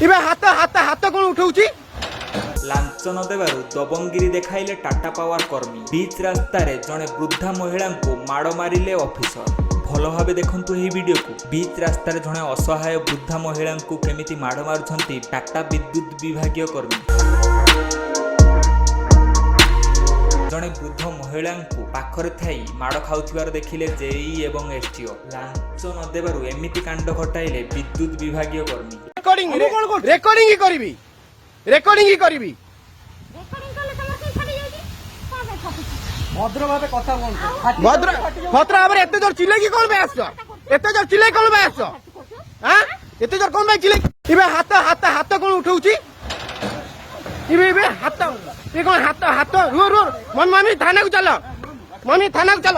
इबे हाथ हाथ हाथ कौन उठाउची लांच न देवारु दबंगिरी देखाइले टाटा पावर कर्मी। बीच रास्तार जड़े वृद्धा महिला को माड़ मारिले ऑफिसर। भल भाव देखंतु एही वीडियो को। बीच रास्तार जड़े असहाय वृद्धा महिला को केमिति माड़ मारुछंती टाटा विद्युत विभागीय कर्मी। जड़े वृद्ध महिला को पाखरे थाई माड़ खाउथिबार देखिले जेई एवं एसटीओ। लांच न देवारु एमिति कांड घटाइले विद्युत विभागीय कर्मी। रेकॉर्डिंग ही करबी रेकॉर्डिंग ही करबी भद्र भावे कथा भद्र भद्र भाବରେ ଏତେ ଜୋର ଚିଲେଇକି କଣ ପାଇଁ ଆସିଛ ଏତେ ଜୋର ଚିଲେଇ କଣ ପାଇଁ ଆସିଛ ହାଁ ଏତେ ଜୋର କଣ ପାଇଁ ଚିଲେଇ ଇବେ ହାତ ହାତ ହାତ କଣ ଉଠାଉଛି ଇବେ ଇବେ ହାତ ଏ କଣ ହାତ ହାତ ରୁହ ରୁହ ମମି ଥାନାକୁ ଚାଲ ମମି ଥାନାକୁ ଚାଲ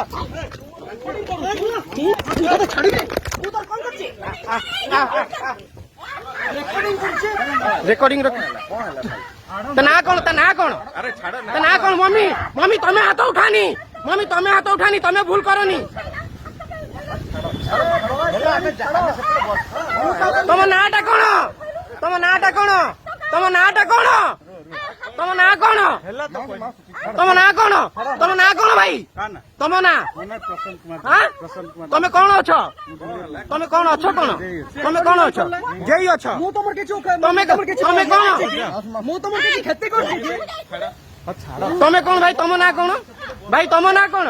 रेकॉर्डिंग ता ना कौन ता ना कौन मम्मी मम्मी तमे हाथ उठानी मम्मी तमे हाथ उठानी तमे भूल करनी तम नाटा कौन तम नाटा कौन तम नाटा कौन तम ना कौन तम ना कौन तम ना कौन भाई तम ना हाँ तमे कौन अछ तमे कौन अछ कौन तमे कौन अछ जेई अछ तमे तमे कौन तमे कौन भाई तम ना कौन भाई तम ना कौन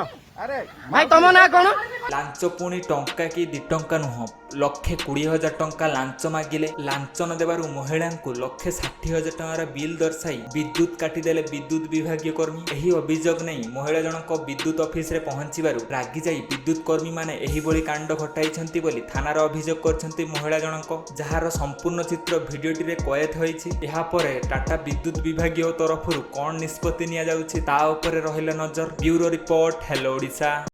भाई तम ना कौन लांच पुणी टंका कि 2 टंका नुह 1,20,000 टंका लांच मागिले। लांच न देवारु महिला को 1,60,000 टंकार बिल दर्शाई विद्युत काटिदेले विद्युत विभागीय कर्मी। एही अभियोग नहीं महिला जनक विद्युत ऑफिस रे पहुंचीबारु रागी जाई विद्युत कर्मी माने एही बोली कांड घटाइछंती बोली थानार अभियोग करछंती महिला जनक। जहार संपूर्ण चित्र भिडियोटी रे कैद होईछि। एहा परे टाटा विद्युत विभागीय तरफरु कोन निष्पत्ति निया जाउछि ता उपरे रहिला नजर। Bureau report hello Odisha.